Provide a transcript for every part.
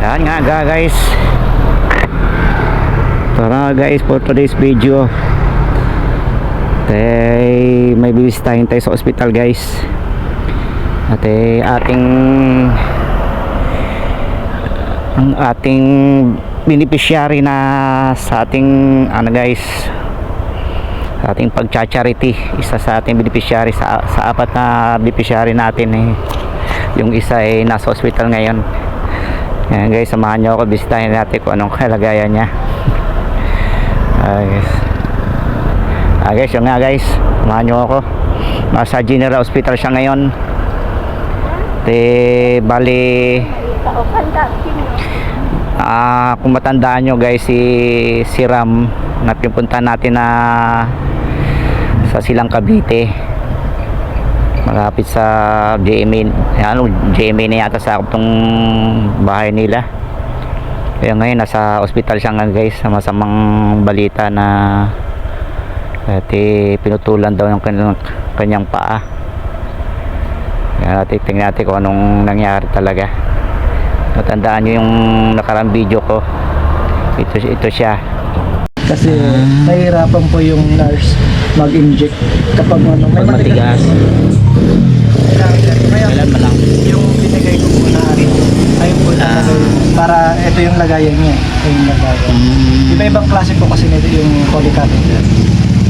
Yan nga guys. Tara guys, for today's video may bibisitahin tayo sa ospital guys. At ang ating beneficiary na sa ating guys, sa ating pagcha-charity, isa sa ating beneficiary sa apat na beneficiary natin yung isa ay nasa ospital ngayon. Ayan guys, samahan nyo ako, bisitahin natin kung anong kalagayan niya. Guys, yun nga guys, samahan nyo ako. Nasa General Hospital siya ngayon. Bali kung matandaan nyo guys, si Ram na pinupunta natin na sa Silang Cavite, malapit sa GMA, GMA na yata sa itong bahay nila. Kaya ngayon nasa ospital siya nga guys, sa masamang balita na pinutulan daw ng kanyang paa. Kaya tingnan natin kung anong nangyari talaga. Natandaan nyo yung nakarang video ko, ito siya. Kasi nahihirapan po yung nurse mag-inject kapag may matigas. Kailan ba lang? Yung binigay ko po na ayun po para ito yung lagayan niya. Yung lagayan. Iba-ibang klase po kasi nito yung polycatheter.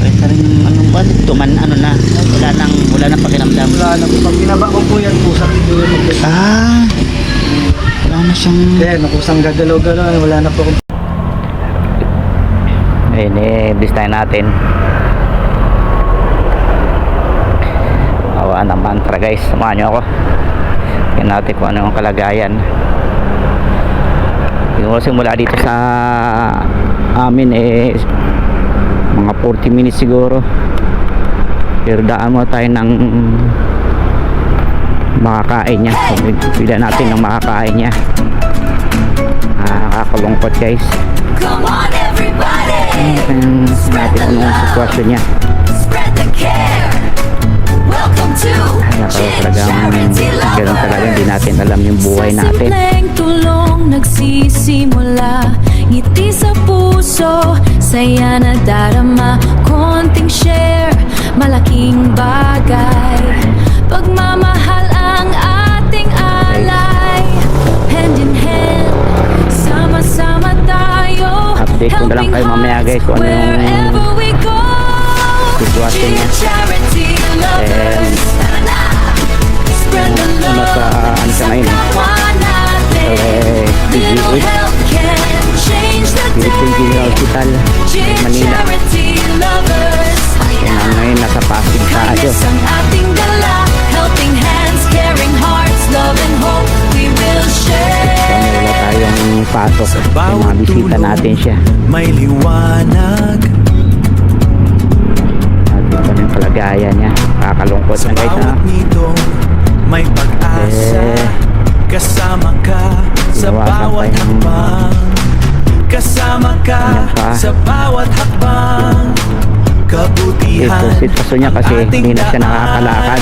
Pwede rin ba? Tuman na. Wala nang pakiramdam. Wala na po. Pag binaba ko po yan po sa video yung wala na siyang... Kaya nakusang gagalaw-galaw. Wala na po. Ayun, bisitahin natin. Awa naman. Tara guys, samahan nyo ako. Tingnan natin kung ano yung kalagayan. Yung simula dito sa amin mga 40 minutes siguro. Pero daan mo tayo ng makakain niya. Pila natin ng makakain niya. Nakakalungkot guys. Come on everybody. Natin anong sitwasyon niya. Spread the care. Welcome to ganun talaga, hindi natin alam yung buhay natin. Simpleng tulong nagsisimula, ngiti sa puso, saya na darama, konting share, malaking bagay, pagmamahal ang ating alay, hand in hand, sama-sama tayo, Update ko na lang kayo mamaya guys kung ano yung sitwasyon niya. Siya ngayon Philippine General Hospital Manila. Ngayon nasa Pasig sa Adyo. Wala tayong pasok, yung mga bisita natin siya. May liwanag. At ito yung kalagayan niya. Kakalungkot na guys na. May pag-asa, kasama ka sa bawat hakbang. Kasama ka sa bawat hakbang. Kabutihan. Ito sitwasyon niya kasi hindi na siya nakakalakad.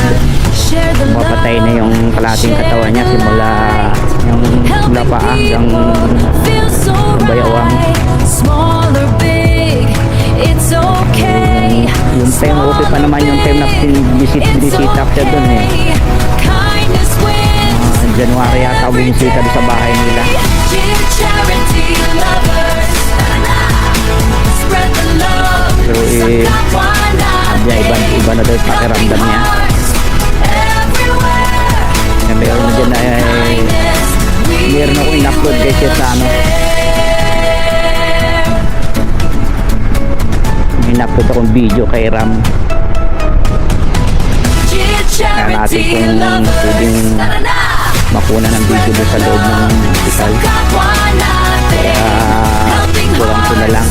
Mapatay na yung kalating katawan niya simula paa hanggang bayawang. Yung time okay pa naman yung time na bisita siya dun January yata bumisita doon sa bahay nila. Pero iba na daw yung pakiramdam niya. Meron na dyan meron ako in-upload guys sa in-upload akong video kay Ram. Kaya natin kung pwedeng makuna ng video doon sa loob ng hospital. Kurang ko na lang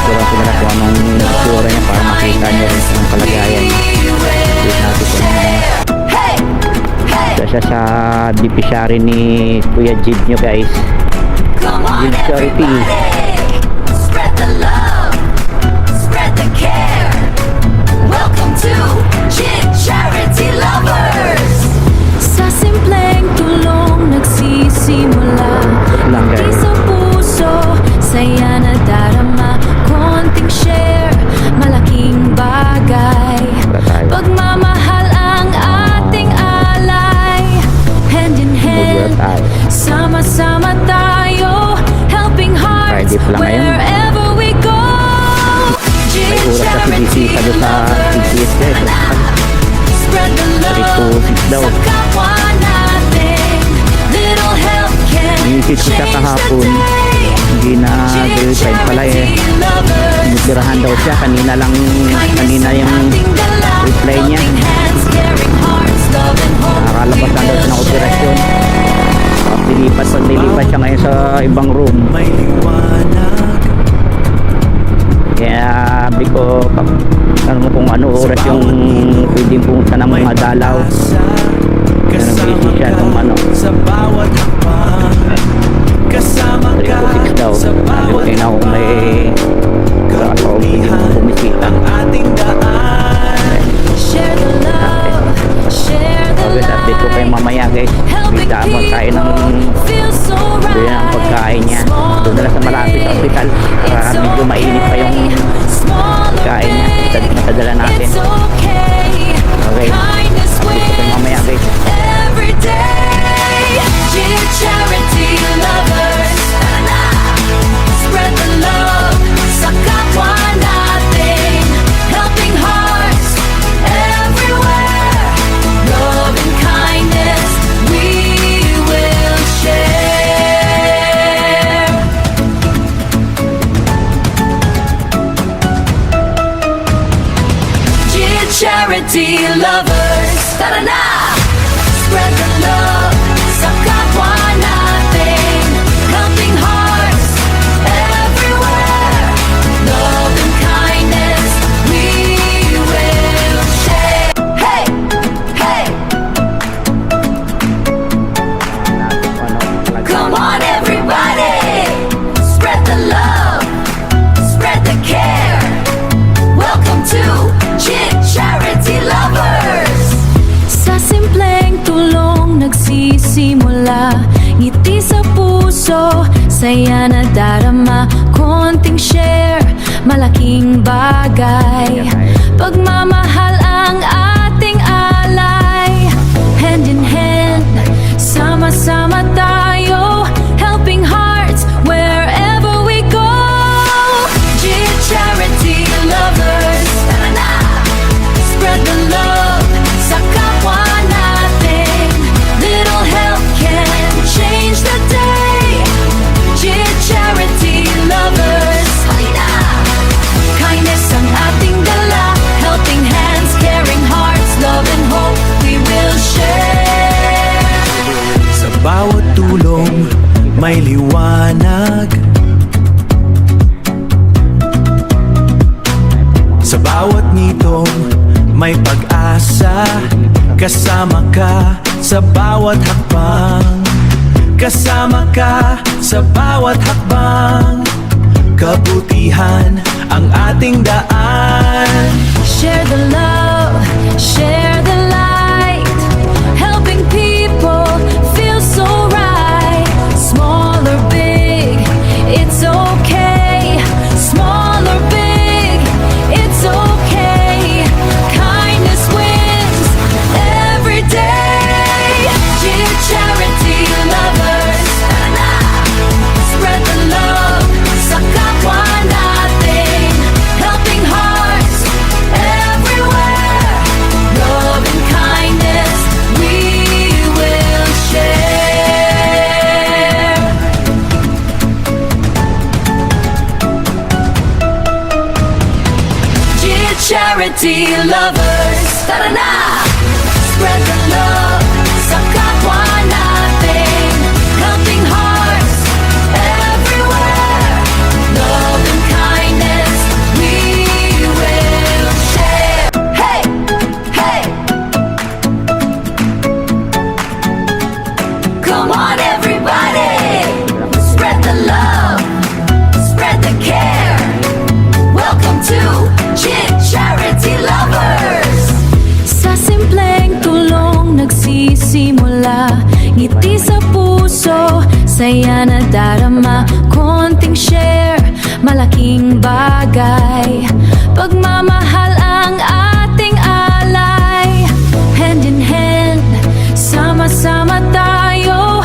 kung anong sura niya para makita niyo rin ang kalagayan. Tignan natin kung siya sa beneficiary ni Kuya Jib nyo guys. Jib Charity. Spread the love, spread the care. Welcome to Jib Charity Lovers. Sa simpleng tulong nagsisimula, Ay, Sama-sama tayo, helping hearts Friday pa lang ngayon. wherever we go. may oras kasi bisita doon sa TCS guys. Spread the 3 to 6 love daw. sa kapwa natin. Little help can Inisip ko siya change kahapon. the day. Hindi na verified pala eh. Charity lovers, Nitirahan daw siya. Kanina yung reply niya. Nakalabas na daw siya ng operasyon. Tapos lilipat siya ngayon sa ibang room. May liwanag. Kaya sabi ko, ano mo kung ano oras yung pwedeng pumunta ng mga dalaw. Kasama siya ka nung ano. sa bawat hakbang. Kasama ka 3 daw. sa Sabi ko bawat tingnan kung may kabutihan bumisita. ang ating daan. Share the love, share the Sabi update ko kayo mamaya guys. Bigla mo tayo ng doon ang pagkain niya. Doon na lang sa malapit sa hospital. Para medyo mainit pa yung pagkain niya. Matadala natin. Okay. Update ko kayo mamaya guys. Every day, dear charity lovers, spread the love sa kapwa natin, helping hearts everywhere. Love and kindness we will share. Dear charity lovers, tara na! Spread the love sa kapwa natin, helping hearts everywhere. Love and kindness we will share. Hey, hey, come on everybody! Spread the love, spread the care. Welcome to Jit Charity Lovers. Sa simpleng tulong nagsisimula, ngiti sa puso, saya na darama, konting share, malaking bagay. Pagmamahal ang ating alay, hand in hand, sama-sama tayo, helping hearts wherever we go. Dear charity lovers, tara na! Spread the love sa kapwa natin. Little help can change the day. Dear charity lovers, halina! Kindness ang ating dala, helping hands, caring hearts, love and hope we will share. Sa bawat tulong may liwanag. Sa bawat nitong may pag-asa. Kasama ka sa bawat hakbang. Kasama ka sa bawat hakbang. Kabutihan ang ating daan. Share the love, share the light, helping people feel so right. Small or big, it's okay. Small or big, it's okay. Kindness wins every day. Dear charity lovers, spread the love sa kapwa natin, helping hearts everywhere. Love and kindness we will share. Dear charity lovers, tara na! Spread the love sa kapwa natin, helping hearts everywhere. Love and kindness we will share. Hey, hey, come on everybody! Spread the love, spread the care. Welcome to Jit Charity Lovers. Sa simpleng tulong nagsisimula, ngiti sa puso, saya na darama, konting share, malaking bagay. Pagmamahal ang ating alay, hand in hand, sama-sama tayo,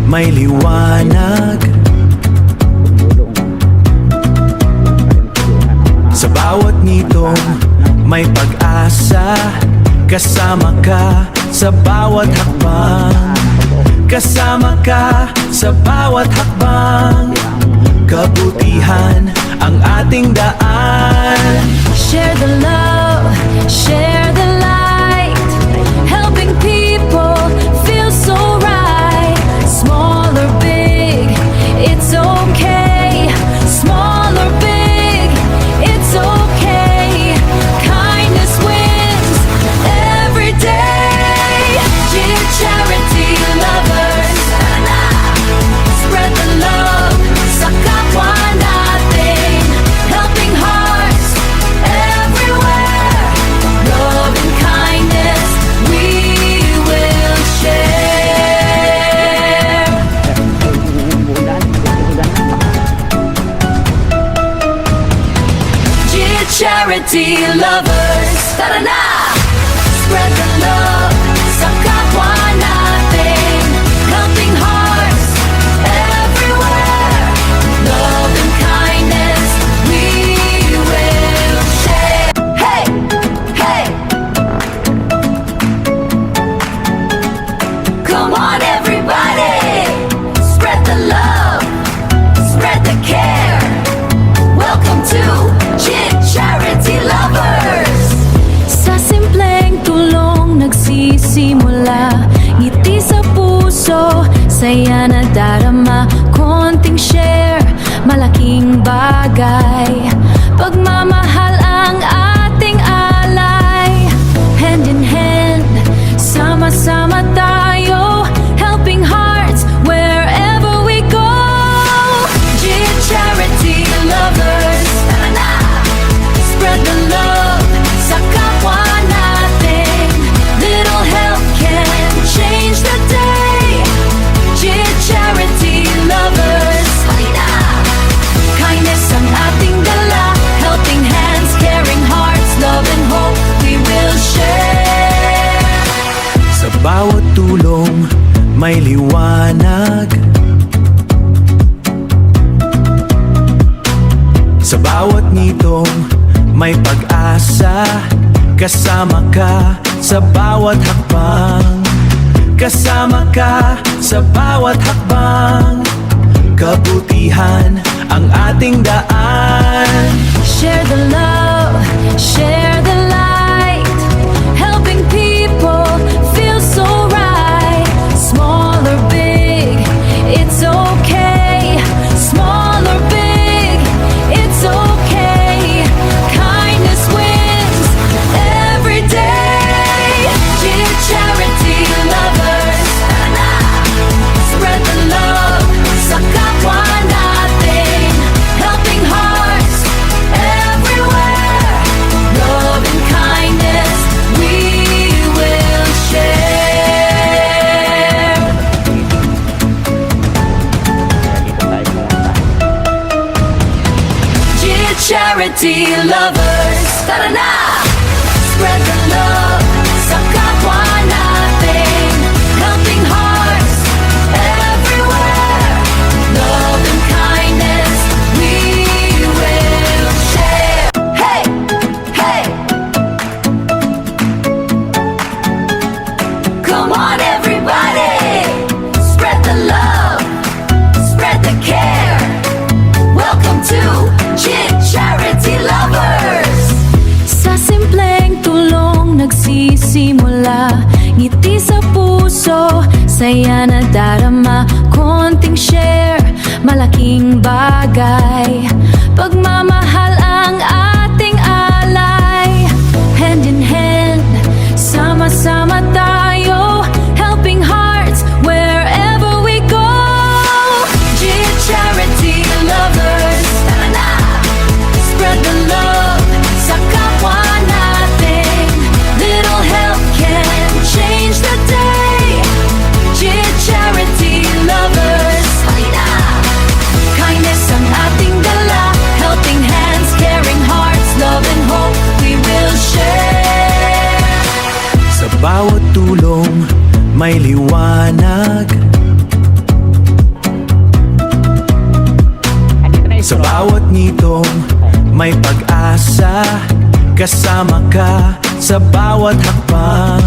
may liwanag. Sa bawat nitong may pag-asa, kasama ka sa bawat hakbang. Kasama ka sa bawat hakbang. Kabutihan ang ating daan. Share the love, share the light, helping people feel so right. Small or big, it's okay. Small or big, it's okay. Kindness wins every day. Dear charity lovers, spread the love sa kapwa natin, helping hearts everywhere. Love and kindness we will share. Dear charity lovers, tara na! Spread the love sa kapwa natin, helping hearts everywhere. Love and kindness we will share. Hey, hey! Come on everybody! Spread the love, spread the care. Welcome to Jit Charity Lovers. Sa simpleng tulong nagsisimula, ngiti sa puso, saya na darama. Konting share, malaking bagay. Pagmamahal ang ating alay. Hand in hand, sama-sama tayo, helping hearts wherever we go. Dear charity lovers, tara na! Spread the love sa kapwa natin. Little help can change the day. Dear charity lovers, halina! Kindness ang ating dala, helping hands, caring hearts, love and hope we will share. Sa bawat tulong may liwanag. Sa bawat nitong may pag-asa, kasama ka sa bawat hakbang. Kasama ka sa bawat hakbang. Kabutihan ang ating daan. Share the love, share the light, helping people feel so right. Small or big, it's okay. Small or big, it's okay. Kindness wins every day. Dear charity lovers, spread the love sa kapwa natin, helping hearts everywhere. Love and kindness we will share. Dear charity lovers, tara na! Spread the love sa kapwa natin, helping hearts everywhere. Love and kindness we will share. Hey, hey! Come on everybody! Spread the love, spread the care. Welcome to Jit Charity Lovers. Sa simpleng tulong nagsisimula, ngiti sa puso, saya na darama. Konting share, malaking bagay. Pagmamahal ang ating alay. Hand in hand, sama-sama tayo, helping hearts wherever we go. Dear charity lovers, tara na! Spread the love sa kapwa natin. Little help can change the day. Dear charity lovers, halina! Kindness ang ating dala, helping hands. bawat nitong may pag-asa. Kasama ka sa bawat hakbang.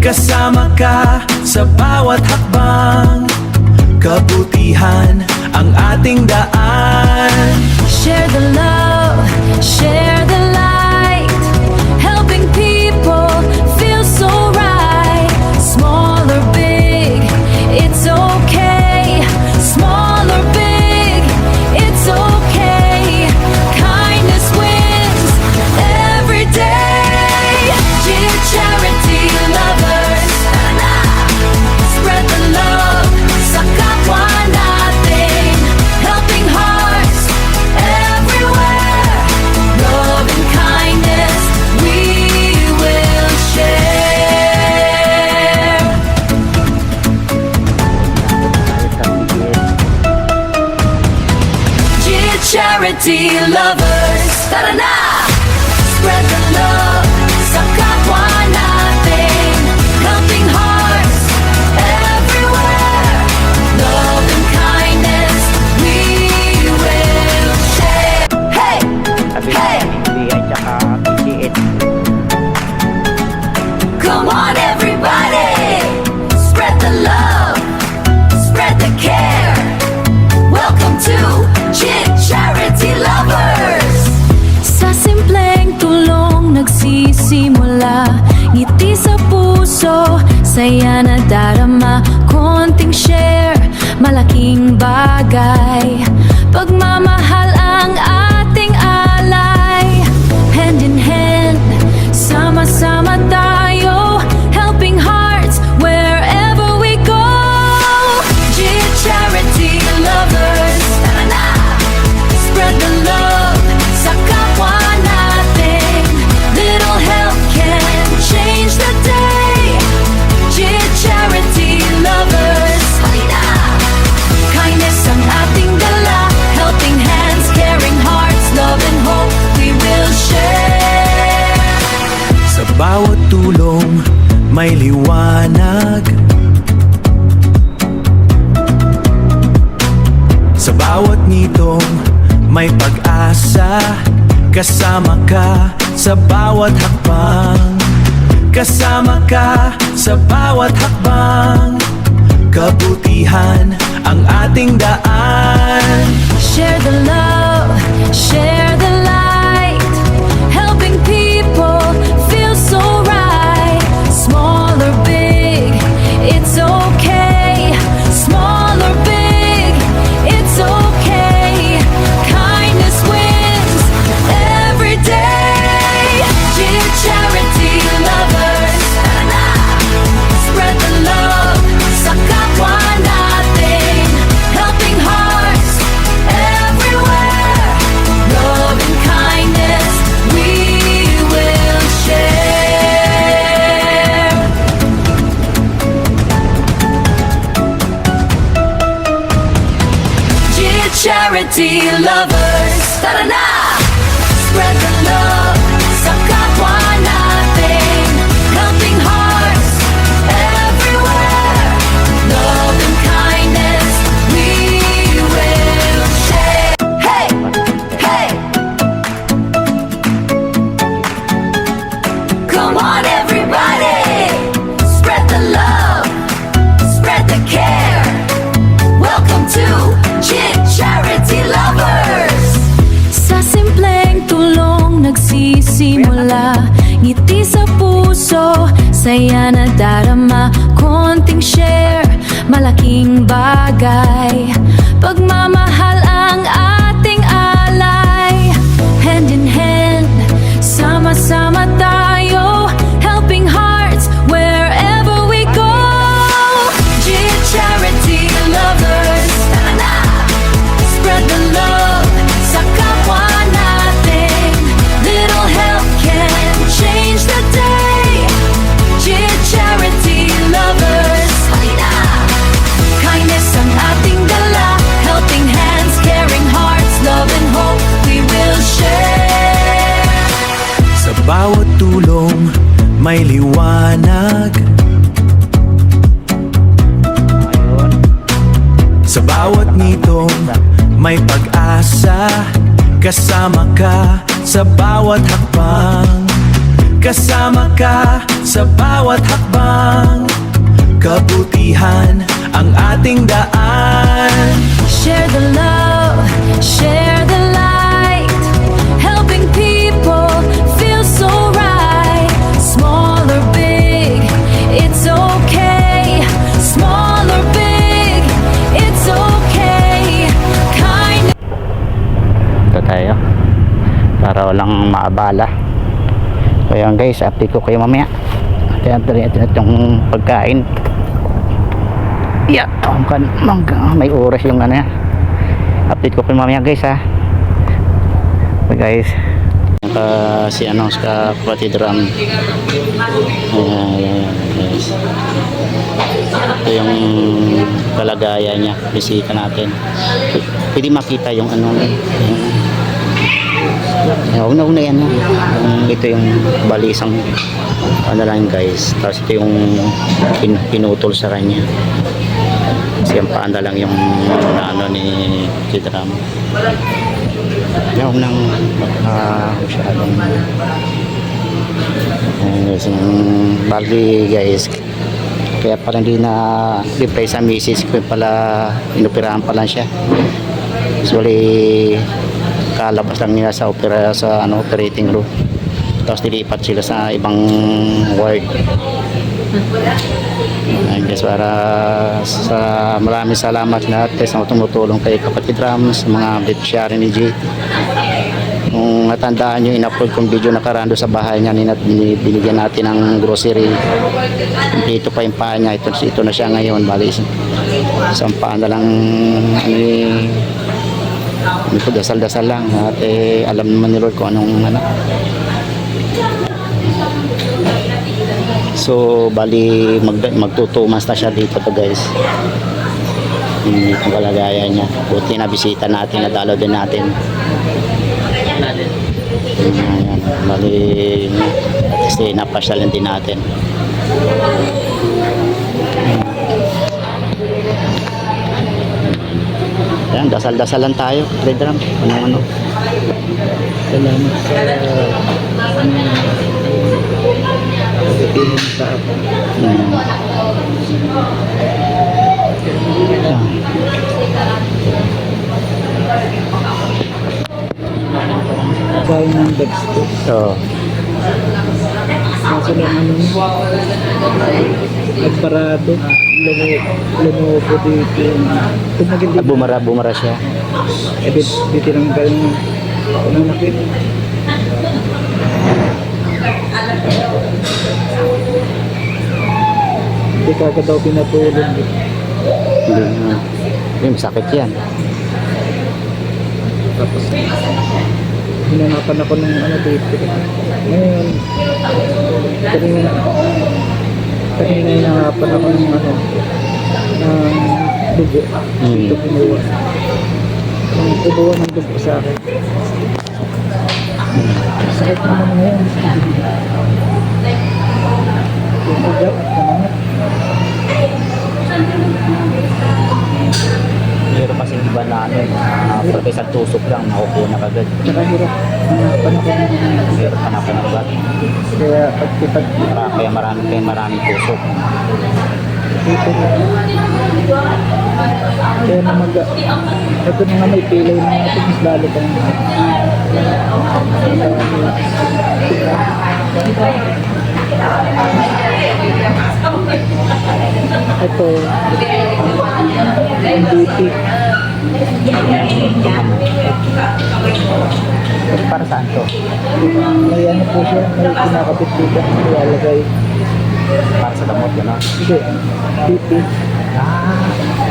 Kasama ka sa bawat hakbang. Kabutihan ang ating daan. Share the love, share the light, helping people feel so right. Small or big, it's okay. Small or big, it's okay. Kindness wins every day. Dear charity lovers, spread the love sa kapwa natin, helping hearts everywhere. Love and kindness we will share. Dear charity lovers, tara na! Spread the love sa kapwa natin, helping hearts everywhere. Love and kindness we will share. Hey! Sabi Hey! ni at saka PGH. Come on everybody! Spread the love, spread the care. Welcome to Jit Charity Lovers. Sa simpleng tulong nagsisimula, ngiti sa puso, saya na darama. Konting share, malaking bagay. Pagmamahal ang ating alay. Hand in hand, sama-sama tayo, helping hearts wherever we go. Dear charity lovers, tara na! Spread the love sa kapwa natin. Little help can change the day. Dear charity lovers, halina! Kindness ang ating dala, helping hands, caring hearts, love and hope we will share. Sa bawat tulong may liwanag. Sa bawat nitong may pag-asa. Kasama ka sa bawat hakbang. Kasama ka sa bawat hakbang. Kabutihan ang ating daan. Share the love, share the light, helping people feel so right. Small or big, it's okay. Small or big, it's okay. Kindness wins every day. Dear charity lovers, spread the love sa kapwa natin, helping hearts everywhere. Love and kindness we will share. Dear charity lovers, tara na! Spread the love sa kapwa natin, helping hearts everywhere. Love and kindness we will share. Hey! Hey! Come on everybody! Spread the love, spread the care. Welcome to Jit Charity Lovers. Sa simpleng tulong nagsisimula, ngiti sa puso, saya na darama. Konting share, malaking bagay. Pagmamahal ang ating alay. Hand in hand, sama-sama tayo, helping hearts wherever we go. Dear charity lovers, tara na! Spread the love sa kapwa natin. Little help can change the day. Dear charity lovers, halina! Kindness ang ating dala, helping hands, caring hearts, love and hope we will share. Sa bawat tulong may liwanag. Ayun. Sa bawat nitong may pag-asa. Kasama ka sa bawat hakbang. Kasama ka sa bawat hakbang. Kabutihan ang ating daan. Share the love, share the light, helping people feel so right. Small or big, it's okay. Small or big, it's okay. Kind. Ito tayo para walang maabala. So yan guys, update ko kayo mamaya. Ito yung pagkain. Yeah, may oras yung ano yan. Update ko kayo mamaya guys ha. So guys, si ano sa kapatid Ram. Guys. Ito yung kalagayan niya. Bisita natin. Pwede makita yung ano yung una yan. Ito yung balisang ano lang guys. Tapos ito yung pinutol sa kanya. Kasi ang paanda lang yung ano ni Kidram. Yung nang masyadong guys, bali guys, kaya pala hindi na reply sa misis ko pala, inoperahan pa lang siya. Usually kalabas lang nila sa operating room, tapos nilipat sila sa ibang ward. Ayun guys, para sa maraming salamat lahat guys na tumutulong kay kapatid Ram, sa mga beneficiary ni G. Kung natandaan nyo, in-upload kong video nakaraan doon sa bahay niya, binigyan natin ng grocery. Dito pa yung paa niya, ito na siya ngayon. Bali, isang paa na lang ito, dasal-dasal lang at alam naman ni Lord kung anong ano. So bali magto 2 months na siya dito to guys. Ang kalagayan niya, buti na bisita natin, nadalo din natin. Ayan, bali kasi napasyalan din natin. Ayan, dasal-dasal lang tayo, Redram. Ano. Salamat sa Kaya ng backstop. So, Kaso lang nagparado. Lumupo dito. Tumagil dito. bumara siya. Dito lang galing. Unang nakita. Hindi kagad daw pinatulog. Hindi, masakit yan. Tapos hinanapan ako ng ano dito. Ngayon, kanina hinanapan ako ng ano, ng dugo. Dito kinuha. Ang kubuha ng dugo sa akin. Sakit naman ngayon. Yung ugat, kamangat. Meron kasi iba na pagkay sa tusok lang, makukuha na kagad. Nakahirap. Hanapan ako ng Meron pa na panagbat. kaya pagkipag Kaya maraming tusok. dito rin. Kaya na ito na nga may pilay na natin, mas lalo pang ito MVP. Para saan to? May ano po siya, may kinakapit dito na nilalagay. Para sa damot, gano'n? Hindi, PP.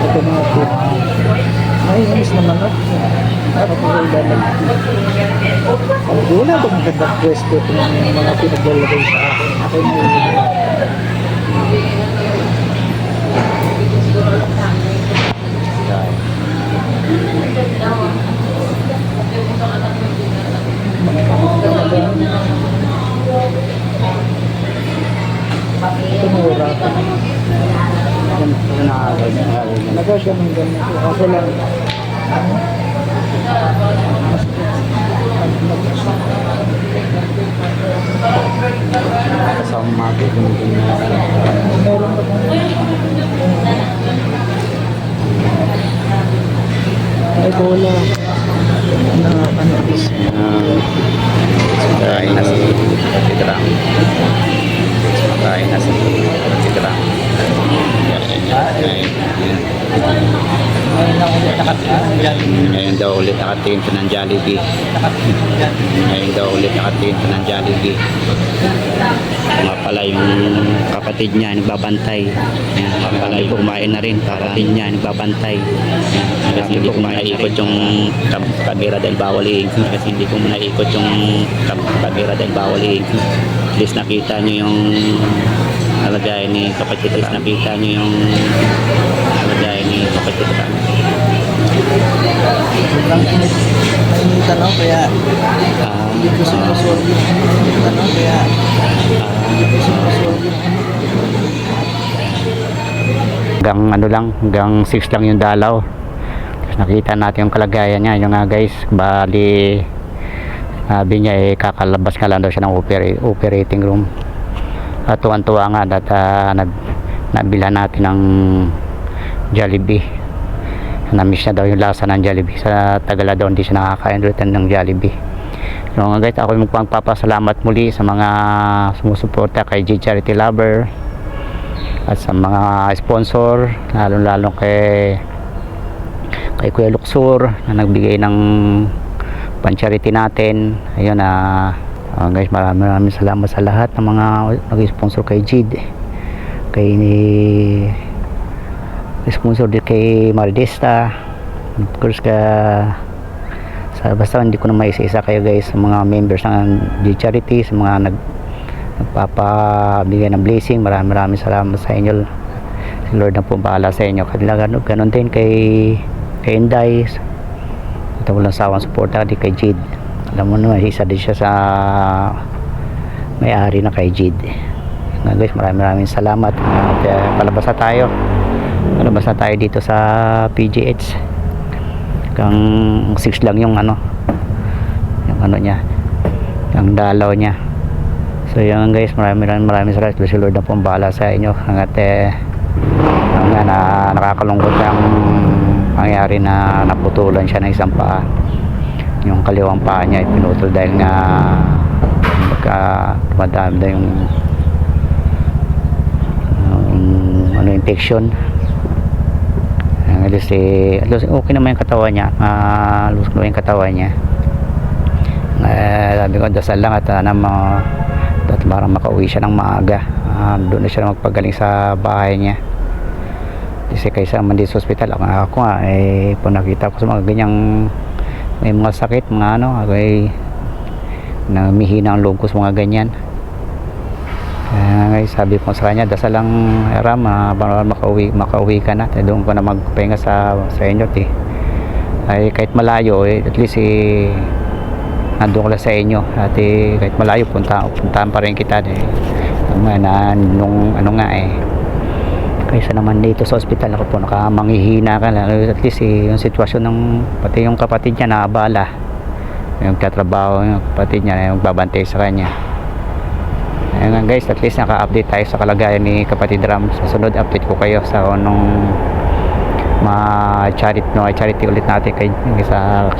Ito mga PP. Ay, anis naman ako. Para po sa ilalagay. Wala bang magandang pwesto ito ng mga pinaglalagay sa akin? Ako yung ito mura. Nagawa siya ng ganito. Ako lang, ano, Kasama mga Meron pa kung ay cola na ano is kain na si Tigrang. Kain na si Tigrang. Ngayon daw ulit nakatingin pa ng Jollibee. Ngayon daw ulit nakatingin pa ng Jollibee. Nga pala yung kapatid niya nagbabantay. Yan, nga pala yung kumain na rin. Kapatid niya nagbabantay. Yan, kasi hindi ko naikot yung kamera dahil bawal eh. Kasi hindi ko naikot yung kamera dahil bawal eh. At least nakita nyo yung alagay ni kapatid. At least nakita nyo yung alagay ni kapatid. sobrang nainitan ako kaya hindi ko sinusolve yung nainitan ako kaya hindi ko sinusolve yung Hanggang ano lang, hanggang 6 lang yung dalaw. Tapos nakita natin yung kalagayan niya. Yung nga guys, bali sabi niya eh kakalabas ka lang daw siya ng operating room. At tuwan-tuwa nga at nabilhan natin ng Jollibee. Na-miss niya daw yung lasa ng Jollibee. Sa Tagala daw hindi siya nakakain return ng Jollibee. So nga guys, ako yung magpapasalamat muli sa mga sumusuporta kay G Charity Lover at sa mga sponsor, lalo kay Kuya Luxor na nagbigay ng pan-charity natin. Ayun guys, maraming salamat sa lahat ng mga nag-sponsor kay Jid, kay sponsor din kay Maridesta, of course basta hindi ko na maisa-isa kayo guys, sa mga members ng G Charity, sa mga nagpapabigay ng blessing. Maraming salamat sa inyo. Si Lord na po bahala sa inyo. Ganun din kay Inday. Ito walang sawang suporta din kay Jid. Alam mo naman, isa din siya sa may-ari na kay Jid. Guys, maraming salamat. Palabas na tayo dito sa PGH. Hanggang 6 lang yung ano niya, yung dalaw niya. So yun guys, maraming salamat. Si Lord na po ang bahala sa inyo. Hanggat nakakalungkot ang pangyari na naputulan siya ng isang paa. Yung kaliwang paa niya pinutol dahil nga dumadami na yung infection. At least okay naman yung katawan niya. Lusog naman yung katawan niya. Sabi ko, dasal lang at parang makauwi siya ng maaga. Doon na siya magpagaling sa bahay niya. Kasi kaysa naman dito sa hospital, ako nga kung nakita ko sa mga ganyang may mga sakit, mga namihina ang loob ko sa mga ganyan. Guys, sabi ko sa kanya, dasal lang Ram, makauwi ka na. Doon ko na magpahinga sa inyo ay kahit malayo at least nandun ko lang sa inyo at kahit malayo puntahan pa rin kita kaysa naman dito sa ospital ako po nakamanghihina ka lang. At least yung sitwasyon ng pati yung kapatid niya naabala, yung tatrabaho yung kapatid niya yung babantay sa kanya. Ayun guys, at least naka-update tayo sa kalagayan ni kapatid Ram. Sa sunod update ko kayo sa anong charity ulit natin kay sa